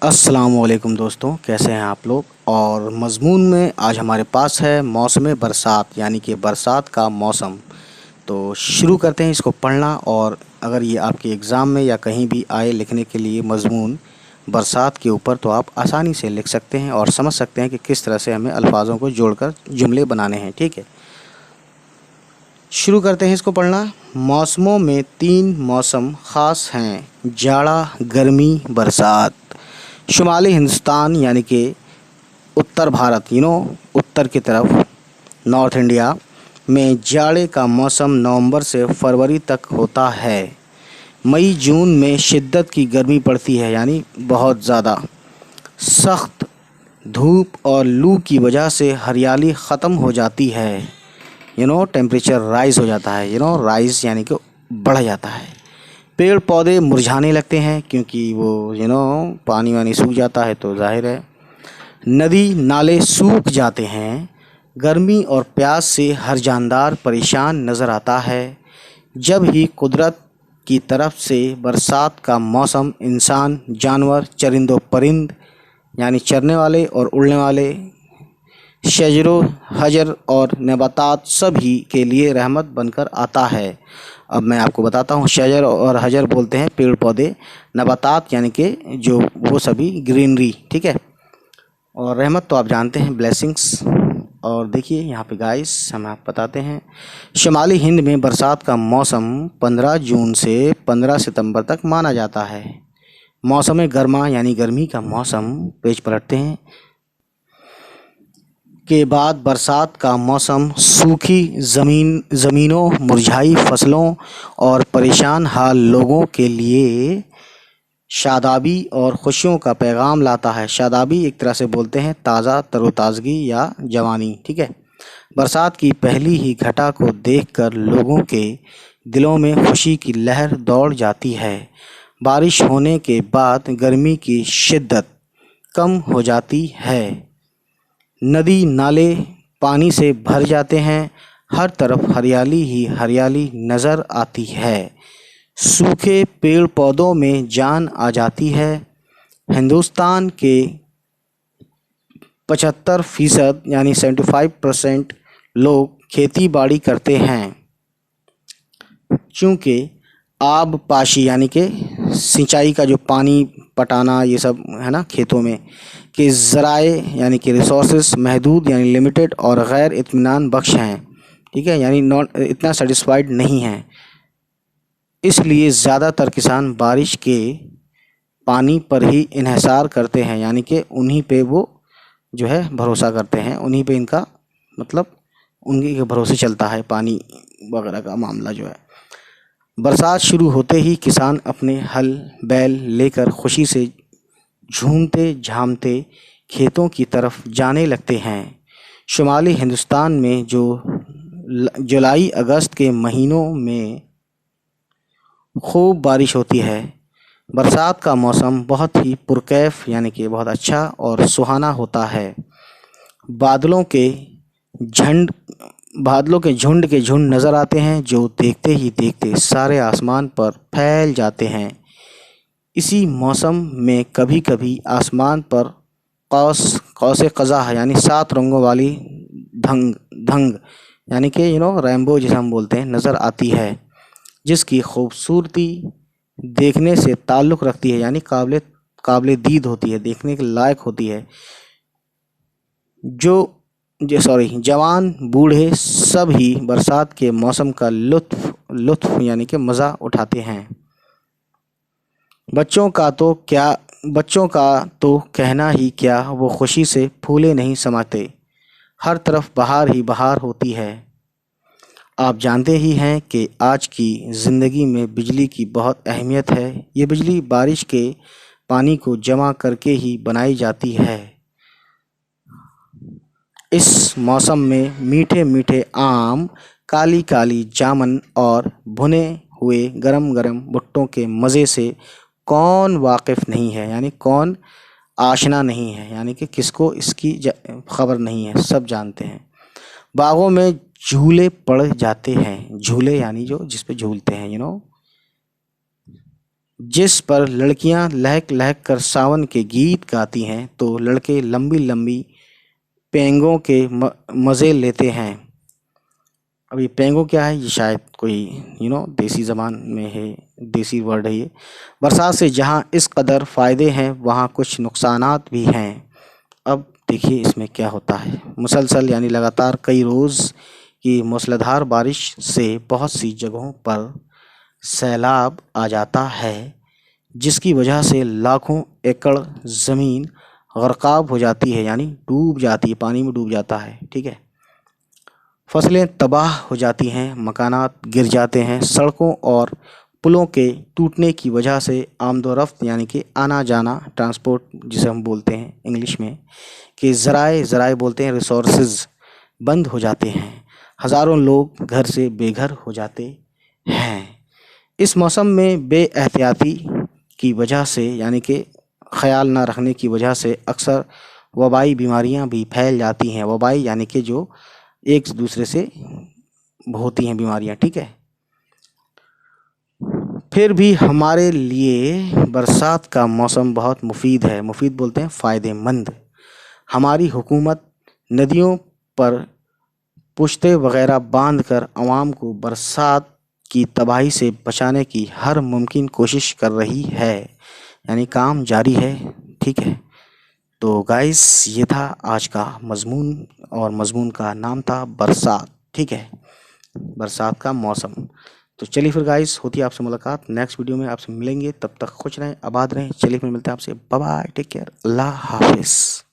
अस्सलामुअलैकुम दोस्तों, कैसे हैं आप लोग। और मज़मून में आज हमारे पास है मौसम बरसात, यानी कि बरसात का मौसम। तो शुरू करते हैं इसको पढ़ना। और अगर ये आपके एग्ज़ाम में या कहीं भी आए लिखने के लिए मज़मून बरसात के ऊपर, तो आप आसानी से लिख सकते हैं और समझ सकते हैं कि किस तरह से हमें अल्फाजों को जोड़कर जुमले बनाने हैं। ठीक है, शुरू करते हैं इसको पढ़ना। मौसमों में तीन मौसम ख़ास हैं: जाड़ा, गर्मी, बरसात। शुमाली हिंदुस्तान यानी कि उत्तर भारत, उत्तर की तरफ, नॉर्थ इंडिया में जाड़े का मौसम नवंबर से फरवरी तक होता है। मई जून में शिद्दत की गर्मी पड़ती है, यानी बहुत ज़्यादा सख्त धूप और लू की वजह से हरियाली ख़त्म हो जाती है। टेम्परेचर राइज़ हो जाता है। राइज़ यानी कि बढ़ जाता है। पेड़ पौधे मुरझाने लगते हैं क्योंकि वो पानी वानी सूख जाता है, तो जाहिर है नदी नाले सूख जाते हैं। गर्मी और प्यास से हर जानदार परेशान नज़र आता है। जब ही कुदरत की तरफ से बरसात का मौसम इंसान, जानवर, चरिंदो परिंद यानी चरने वाले और उड़ने वाले, शजरो हजर और नबातात सभी के लिए रहमत बनकर आता है। अब मैं आपको बताता हूँ, शजर और हजर बोलते हैं पेड़ पौधे, नबातात यानी कि जो वो सभी ग्रीनरी। ठीक है, और रहमत तो आप जानते हैं, ब्लेसिंग्स। और देखिए यहाँ पे गाइस, हम आप बताते हैं, शुमाली हिंद में बरसात का मौसम 15 जून से 15 सितंबर तक माना जाता है। मौसम गर्मा यानी गर्मी का मौसम, पेज पलटते हैं, के बाद बरसात का मौसम सूखी ज़मीनों, मुरझाई फसलों और परेशान हाल लोगों के लिए शादाबी और खुशियों का पैगाम लाता है। शादाबी एक तरह से बोलते हैं ताज़ा, तरोताज़गी या जवानी। ठीक है, बरसात की पहली ही घटा को देखकर लोगों के दिलों में खुशी की लहर दौड़ जाती है। बारिश होने के बाद गर्मी की शिद्दत कम हो जाती है। नदी नाले पानी से भर जाते हैं। हर तरफ हरियाली ही हरियाली नज़र आती है। सूखे पेड़ पौधों में जान आ जाती है। हिंदुस्तान के 75% यानी 75% लोग खेती बाड़ी करते हैं। चूँकि आबपाशी यानी कि सिंचाई का जो पानी पटाना, ये सब है ना खेतों में, कि ज़राए यानी कि रिसोर्सेज महदूद यानी लिमिटेड और गैर इत्मीनान बख्श हैं। ठीक है, यानी नॉट इतना सेटिस्फाइड नहीं हैं, इसलिए ज़्यादातर किसान बारिश के पानी पर ही इन्हिसार करते हैं, यानी कि उन्हीं पे वो जो है भरोसा करते हैं, उन्हीं पे इनका मतलब उन्हीं के भरोसे चलता है पानी वगैरह का मामला जो है। बरसात शुरू होते ही किसान अपने हल बैल लेकर खुशी से झूमते झामते खेतों की तरफ जाने लगते हैं। शुमाली हिंदुस्तान में जो जुलाई अगस्त के महीनों में खूब बारिश होती है। बरसात का मौसम बहुत ही पुरकैफ यानी कि बहुत अच्छा और सुहाना होता है। बादलों के झुंड के झुंड नज़र आते हैं, जो देखते ही देखते सारे आसमान पर फैल जाते हैं। इसी मौसम में कभी कभी आसमान पर कौसे क़ज़ा यानी 7 रंगों वाली धंग यानी कि रेनबो जिसे हम बोलते हैं, नज़र आती है, जिसकी खूबसूरती देखने से ताल्लुक़ रखती है, यानी काबिल दीद होती है, देखने के लायक होती है। जवान बूढ़े सब ही बरसात के मौसम का लुत्फ़ यानी कि मज़ा उठाते हैं। बच्चों का तो कहना ही क्या, वो खुशी से फूले नहीं समाते। हर तरफ बहार ही बहार होती है। आप जानते ही हैं कि आज की ज़िंदगी में बिजली की बहुत अहमियत है। ये बिजली बारिश के पानी को जमा करके ही बनाई जाती है। इस मौसम में मीठे मीठे आम, काली काली जामुन और भुने हुए गरम गरम भुट्टों के मज़े से कौन वाकिफ़ नहीं है, यानी कौन आशना नहीं है, यानी कि किसको इसकी खबर नहीं है, सब जानते हैं। बागों में झूले पड़ जाते हैं। झूले यानी जो जिस पे झूलते हैं, जिस पर लड़कियां लहक लहक कर सावन के गीत गाती हैं तो लड़के लंबी लंबी पेंगों के मज़े लेते हैं। अब ये पेंगो क्या है, ये शायद कोई देसी ज़बान में है, देसी वर्ड है ये। बरसात से जहाँ इस कदर फ़ायदे हैं वहाँ कुछ नुकसानात भी हैं। अब देखिए इसमें क्या होता है। मुसलसल यानी लगातार कई रोज़ की मूसलाधार बारिश से बहुत सी जगहों पर सैलाब आ जाता है, जिसकी वजह से लाखों एकड़ ज़मीन गर्काब हो जाती है, यानी डूब जाती है, पानी में डूब जाता है। ठीक है, फसलें तबाह हो जाती हैं, मकानात गिर जाते हैं, सड़कों और पुलों के टूटने की वजह से आमदोरफ्त यानी कि आना जाना, ट्रांसपोर्ट जिसे हम बोलते हैं इंग्लिश में, कि ज़राए बोलते हैं, रिसोर्सेज बंद हो जाते हैं। हज़ारों लोग घर से बेघर हो जाते हैं। इस मौसम में बेएहतियाती की वजह से यानी कि ख्याल ना रखने की वजह से अक्सर वबाई बीमारियां भी फैल जाती हैं। वबाई यानी कि जो एक दूसरे से होती हैं बीमारियां। ठीक है, फिर भी हमारे लिए बरसात का मौसम बहुत मुफीद है। मुफीद बोलते हैं फ़ायदेमंद। हमारी हुकूमत नदियों पर पुश्ते वगैरह बांध कर आवाम को बरसात की तबाही से बचाने की हर मुमकिन कोशिश कर रही है, यानी काम जारी है। ठीक है, तो गाइस ये था आज का मज़मून, और मज़मून का नाम था बरसात। ठीक है, बरसात का मौसम। तो चलिए फिर गाइस, होती है आपसे मुलाकात नेक्स्ट वीडियो में, आपसे मिलेंगे। तब तक खुश रहें, आबाद रहें। चलिए फिर मिलते हैं आपसे। बाय बाय, टेक केयर, अल्लाह हाफिज़।